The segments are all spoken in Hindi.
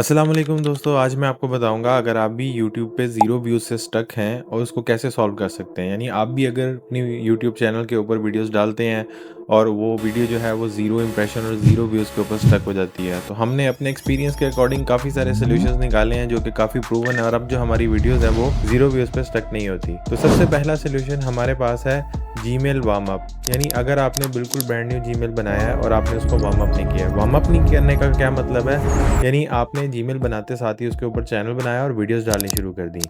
अस्सलाम वालेकुम दोस्तों, आज मैं आपको बताऊंगा अगर आप भी यूट्यूब पे ज़ीरो व्यूज़ से स्टक हैं और उसको कैसे सॉल्व कर सकते हैं। यानी आप भी अगर अपनी यूट्यूब चैनल के ऊपर वीडियोस डालते हैं और वो वीडियो जो है वो ज़ीरो इंप्रेशन और ज़ीरो व्यूज़ के ऊपर स्टक हो जाती है, तो हमने अपने एक्सपीरियंस के अकॉर्डिंग काफ़ी सारे सोल्यूशंस निकाले हैं जो कि काफ़ी प्रूवन है और अब जो हमारी वीडियोज़ हैं वो ज़ीरो व्यूज़ पे स्टक नहीं होती। तो सबसे पहला सोल्यूशन हमारे पास है जीमेल वार्म अप। यानी अगर आपने बिल्कुल ब्रांड न्यू जीमेल बनाया है और आपने उसको वार्म अप नहीं किया है, वार्म अप नहीं करने का क्या मतलब है, यानी आपने जीमेल बनाते साथ ही उसके ऊपर चैनल बनाया और वीडियोस डालनी शुरू कर दी।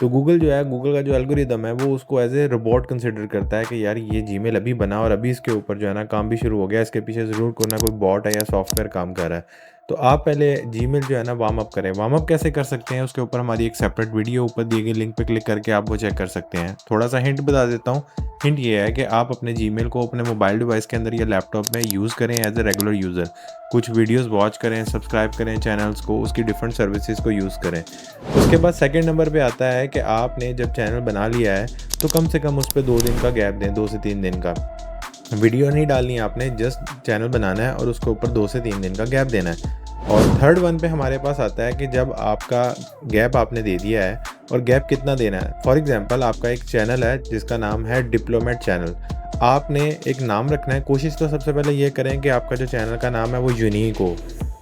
तो गूगल जो है, गूगल का जो एल्गोरिदम है वो उसको एज ए रोबोट कंसिडर करता है कि यार ये जीमेल अभी बना और अभी इसके ऊपर जो है ना काम भी शुरू हो गया, इसके पीछे ज़रूर कोई ना कोई बॉट है या सॉफ्टवेयर काम कर रहा है। तो आप पहले जीमेल जो है ना वार्म अप करें। वार्म अप कैसे कर सकते हैं, उसके ऊपर हमारी एक सेपरेट वीडियो ऊपर दिए गए लिंक पे क्लिक करके आप वो चेक कर सकते हैं। थोड़ा सा हिंट बता देता हूँ। हिंट ये है कि आप अपने जीमेल को अपने मोबाइल डिवाइस के अंदर या लैपटॉप में यूज़ करें एज ए रेगुलर यूज़र। कुछ वीडियोस वॉच करें, सब्सक्राइब करें चैनल्स को, उसकी डिफरेंट सर्विसेज को यूज़ करें। उसके बाद सेकंड नंबर पे आता है कि आपने जब चैनल बना लिया है तो कम से कम उस पर 2 दिन का गैप दें, 2 से 3 दिन का। वीडियो नहीं डालनी है आपने, जस्ट चैनल बनाना है और उसके ऊपर 2 से 3 दिन का गैप देना है। और थर्ड वन पे हमारे पास आता है कि जब आपका गैप आपने दे दिया है और गैप कितना देना है। फॉर एग्जांपल आपका एक चैनल है जिसका नाम है डिप्लोमेट चैनल। आपने एक नाम रखना है। कोशिश तो सबसे पहले ये करें कि आपका जो चैनल का नाम है वो यूनिक हो।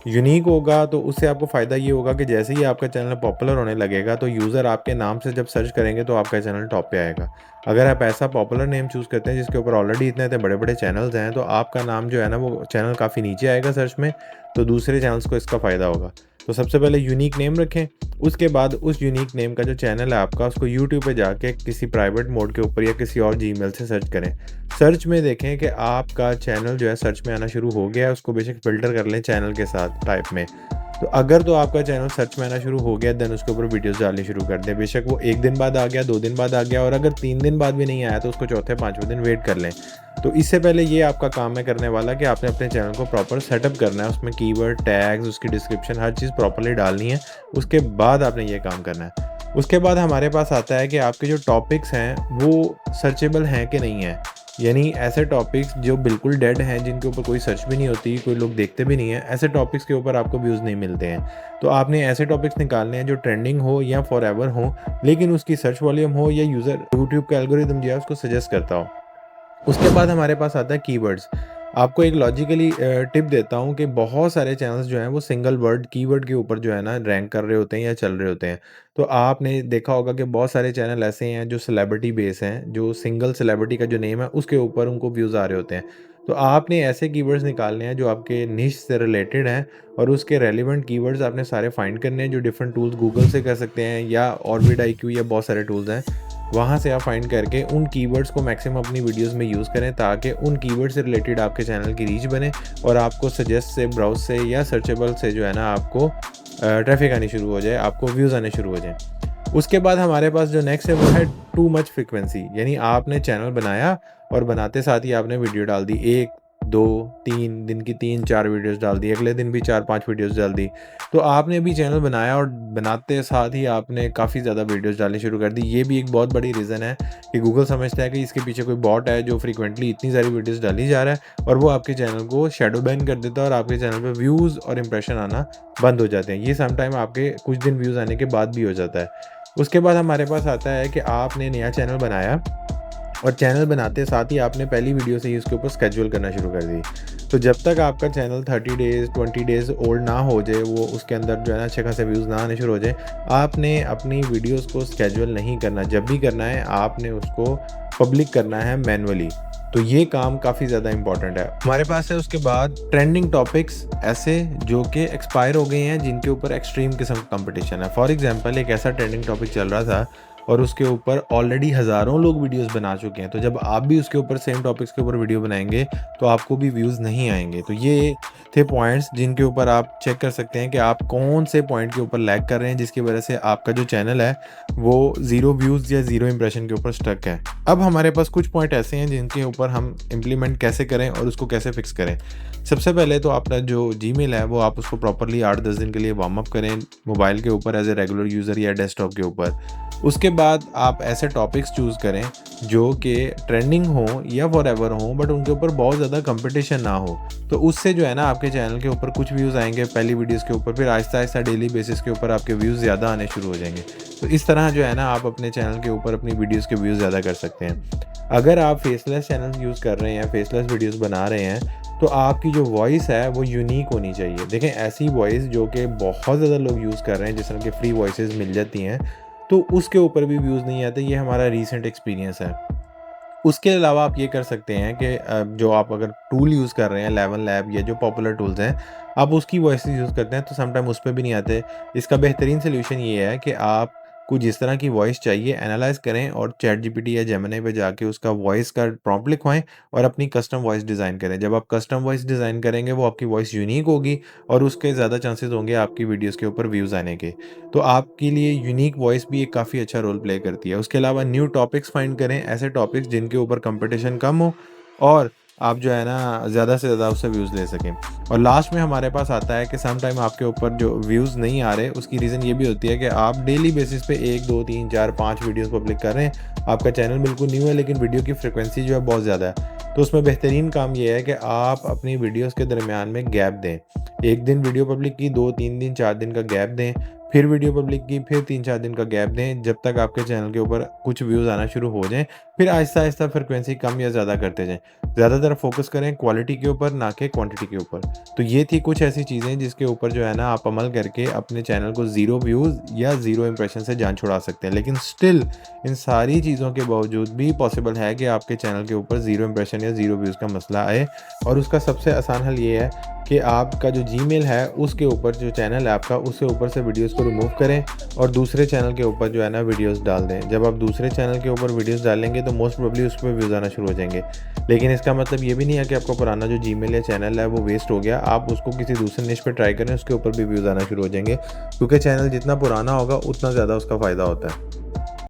यूनिक होगा तो उससे आपको फ़ायदा ये होगा कि जैसे ही आपका चैनल पॉपुलर होने लगेगा तो यूज़र आपके नाम से जब सर्च करेंगे तो आपका चैनल टॉप पे आएगा। अगर आप ऐसा पॉपुलर नेम चूज़ करते हैं जिसके ऊपर ऑलरेडी इतने इतने बड़े बड़े चैनल्स हैं तो आपका नाम जो है ना वो चैनल काफ़ी नीचे आएगा सर्च में, तो दूसरे चैनल्स को इसका फ़ायदा होगा। तो सबसे पहले यूनिक नेम रखें। उसके बाद उस यूनिक नेम का जो चैनल है आपका, उसको यूट्यूब पे जाके किसी प्राइवेट मोड के ऊपर या किसी और जीमेल से सर्च करें। सर्च में देखें कि आपका चैनल जो है सर्च में आना शुरू हो गया है, उसको बेशक फ़िल्टर कर लें चैनल के साथ टाइप में। तो अगर तो आपका चैनल सर्च में आना शुरू हो गया, देन उसके ऊपर वीडियोस डालनी शुरू कर दें। बेशक वो 1 दिन बाद आ गया, 2 दिन बाद आ गया, और अगर 3 दिन बाद भी नहीं आया तो उसको चौथे 5वें दिन वेट कर लें। तो इससे पहले ये आपका काम है करने वाला कि आपने अपने चैनल को प्रॉपर सेटअप करना है, उसमें कीवर्ड, टैग्स, उसकी डिस्क्रिप्शन, हर चीज़ प्रॉपर्ली डालनी है। उसके बाद आपने ये काम करना है। उसके बाद हमारे पास आता है कि आपके जो टॉपिक्स हैं वो सर्चेबल हैं कि नहीं है। यानी ऐसे टॉपिक्स जो बिल्कुल डेड हैं, जिनके ऊपर कोई सर्च भी नहीं होती, कोई लोग देखते भी नहीं है, ऐसे टॉपिक्स के ऊपर आपको व्यूज़ नहीं मिलते हैं। तो आपने ऐसे टॉपिक्स निकालने हैं जो ट्रेंडिंग हो या फॉरएवर हो, लेकिन उसकी सर्च वॉल्यूम हो या यूज़र यूट्यूब का एल्गोरिदम जो है उसको सजेस्ट करता हो। उसके बाद हमारे पास आता है कीवर्ड्स। आपको एक लॉजिकली टिप देता हूँ कि बहुत सारे चैनल्स जो हैं वो सिंगल वर्ड कीवर्ड के ऊपर जो है ना रैंक कर रहे होते हैं या चल रहे होते हैं। तो आपने देखा होगा कि बहुत सारे चैनल ऐसे हैं जो सेलिब्रिटी बेस हैं, जो सिंगल सेलिब्रिटी का जो नेम है उसके ऊपर उनको व्यूज़ आ रहे होते हैं। तो आपने ऐसे कीवर्ड्स निकालने हैं जो आपके निश से रिलेटेड हैं और उसके रेलिवेंट कीवर्ड्स आपने सारे फाइंड करने हैं, जो डिफरेंट टूल्स गूगल से कर सकते हैं या ऑर्बिट आईक्यू या बहुत सारे टूल्स हैं। वहाँ से आप फाइंड करके उन कीवर्ड्स को मैक्सिमम अपनी वीडियोस में यूज़ करें ताकि उन कीवर्ड से रिलेटेड आपके चैनल की रीच बने और आपको सजेस्ट से, ब्राउज से या सर्चेबल से जो है ना आपको ट्रैफिक आनी शुरू हो जाए, आपको व्यूज़ आने शुरू हो जाएँ। उसके बाद हमारे पास जो नेक्स्ट है वो है टू मच फ्रीक्वेंसी। यानी आपने चैनल बनाया और बनाते साथ ही आपने वीडियो डाल दी, 1, 2, 3 दिन की 3-4 वीडियोस डाल दी, अगले दिन भी 4-5 वीडियोस डाल दी। तो आपने अभी चैनल बनाया और बनाते साथ ही आपने काफ़ी ज़्यादा वीडियोस डालनी शुरू कर दी। ये भी एक बहुत बड़ी रीज़न है कि गूगल समझता है कि इसके पीछे कोई बॉट है जो फ्रीक्वेंटली इतनी सारी वीडियोस डाली जा रहा है और वो आपके चैनल को शैडो बैन कर देता है और आपके चैनल पे व्यूज़ और इंप्रेशन आना बंद हो जाते हैं। ये सम टाइम आपके कुछ दिन व्यूज़ आने के बाद भी हो जाता है। उसके बाद हमारे पास आता है कि आपने नया चैनल बनाया और चैनल बनाते साथ ही आपने पहली वीडियो से ही उसके ऊपर स्केड्यूल करना शुरू कर दी। तो जब तक आपका चैनल 30 डेज़ 20 डेज़ ओल्ड ना हो जाए, वो उसके अंदर जो है ना अच्छे खासे व्यूज़ ना आने शुरू हो जाए, आपने अपनी वीडियोस को स्केड्यूल नहीं करना। जब भी करना है आपने उसको पब्लिक करना है मैन्युअली। तो ये काम काफ़ी ज़्यादा इंपॉर्टेंट है। हमारे पास है उसके बाद ट्रेंडिंग टॉपिक्स, ऐसे जो कि एक्सपायर हो गए हैं, जिनके ऊपर एक्सट्रीम किस्म का कंपटीशन है। फॉर एग्जांपल एक ऐसा ट्रेंडिंग टॉपिक चल रहा था और उसके ऊपर ऑलरेडी हज़ारों लोग वीडियोस बना चुके हैं। तो जब आप भी उसके ऊपर सेम टॉपिक्स के ऊपर वीडियो बनाएंगे तो आपको भी व्यूज़ नहीं आएंगे। तो ये थे पॉइंट्स जिनके ऊपर आप चेक कर सकते हैं कि आप कौन से पॉइंट के ऊपर लैग कर रहे हैं, जिसकी वजह से आपका जो चैनल है वो ज़ीरो व्यूज़ या ज़ीरो इंप्रेशन के ऊपर स्टक है। अब हमारे पास कुछ पॉइंट ऐसे हैं जिनके ऊपर हम इम्प्लीमेंट कैसे करें और उसको कैसे फिक्स करें। सबसे पहले तो अपना जो जीमेल है वो आप उसको प्रॉपर्ली 8-10 दिन के लिए वार्म अप करें मोबाइल के ऊपर एज ए रेगुलर यूज़र या डेस्कटॉप के ऊपर। उसके बाद आप ऐसे टॉपिक्स चूज़ करें जो कि ट्रेंडिंग हो या फॉरएवर हो, बट उनके ऊपर बहुत ज़्यादा कंपटीशन ना हो। तो उससे जो है ना आपके चैनल के ऊपर कुछ व्यूज़ आएँगे पहली वीडियोज़ के ऊपर, फिर आहिस्ता-आहिस्ता डेली बेसिस के ऊपर आपके व्यूज़ ज़्यादा आने शुरू हो जाएँगे। तो इस तरह जो है ना आप अपने चैनल के ऊपर अपनी वीडियोज़ के व्यूज़ ज़्यादा कर सकते हैं। अगर आप फेसलेस चैनल यूज़ कर रहे हैं, फेसलेस वीडियोज़ बना रहे हैं, तो आपकी जो वॉइस है वो यूनिक होनी चाहिए। देखें, ऐसी वॉइस जो कि बहुत ज़्यादा लोग यूज़ कर रहे हैं, जिस तरह की फ्री वॉइसेस मिल जाती हैं, तो उसके ऊपर भी व्यूज़ नहीं आते। ये हमारा रीसेंट एक्सपीरियंस है। उसके अलावा आप ये कर सकते हैं कि जो आप अगर टूल यूज़ कर रहे हैं, लेवन लैब या जो पॉपुलर टूल्स हैं, आप उसकी वॉइसेस यूज़ करते हैं तो समटाइम उस पे भी नहीं आते। इसका बेहतरीन सॉल्यूशन ये है कि आपको जिस तरह की वॉइस चाहिए एनालाइज़ करें और चैट जीपीटी या जेमिनी पे जाके उसका वॉइस का प्रॉम्प्ट लिखवाएँ और अपनी कस्टम वॉइस डिज़ाइन करें। जब आप कस्टम वॉइस डिज़ाइन करेंगे, वो आपकी वॉइस यूनिक होगी और उसके ज़्यादा चांसेस होंगे आपकी वीडियोज़ के ऊपर व्यूज़ आने के। तो आपके लिए यूनिक वॉइस भी एक काफ़ी अच्छा रोल प्ले करती है। उसके अलावा न्यू टॉपिक्स फाइंड करें, ऐसे टॉपिक्स जिनके ऊपर कंपटीशन कम हो और आप जो है ना ज़्यादा से ज़्यादा उससे व्यूज़ ले सकें। और लास्ट में हमारे पास आता है कि सम टाइम आपके ऊपर जो व्यूज़ नहीं आ रहे, उसकी रीज़न ये भी होती है कि आप डेली बेसिस पे 1, 2, 3, 4, 5 वीडियोज़ पब्लिक कर रहे हैं। आपका चैनल बिल्कुल न्यू है लेकिन वीडियो की फ्रीक्वेंसी जो है बहुत ज़्यादा है। तो उसमें बेहतरीन काम ये है कि आप अपनी वीडियोज़ के दरमियान में गैप दें। 1 दिन वीडियो पब्लिक की, 2, 3 दिन, 4 दिन का गैप दें, फिर वीडियो पब्लिक की, फिर 3-4 दिन का गैप दें, जब तक आपके चैनल के ऊपर कुछ व्यूज़ आना शुरू हो जाएँ। फिर आहिस्ता-आहिस्ता फ्रीक्वेंसी कम या ज़्यादा करते जाएँ। ज़्यादातर फ़ोकस करें क्वालिटी के ऊपर, ना कि क्वांटिटी के ऊपर। तो ये थी कुछ ऐसी चीज़ें जिसके ऊपर जो है ना आप अमल करके अपने चैनल को 0 व्यूज़ या 0 इंप्रेशन से जान छुड़ा सकते हैं। लेकिन स्टिल इन सारी चीज़ों के बावजूद भी पॉसिबल है कि आपके चैनल के ऊपर 0 इंप्रेशन या 0 व्यूज़ का मसला आए, और उसका सबसे आसान हल ये है कि आपका जो जीमेल है उसके ऊपर जो चैनल है आपका, उसके ऊपर से वीडियोज़ को रिमूव करें और दूसरे चैनल के ऊपर जो है ना वीडियोज़ डाल दें। जब आप दूसरे चैनल के ऊपर वीडियोज़ डालेंगे तो मोस्ट प्रोबेबली उस पे व्यूज़ आना शुरू हो जाएँगे। लेकिन इसका मतलब ये भी नहीं है कि आपका पुराना जो जीमेल या चैनल है वो वेस्ट हो गया। आप उसको किसी दूसरे निश पे ट्राई करें, उसके ऊपर भी व्यूज़ आना शुरू हो जाएँगे, क्योंकि चैनल जितना पुराना होगा उतना ज़्यादा उसका फ़ायदा होता है।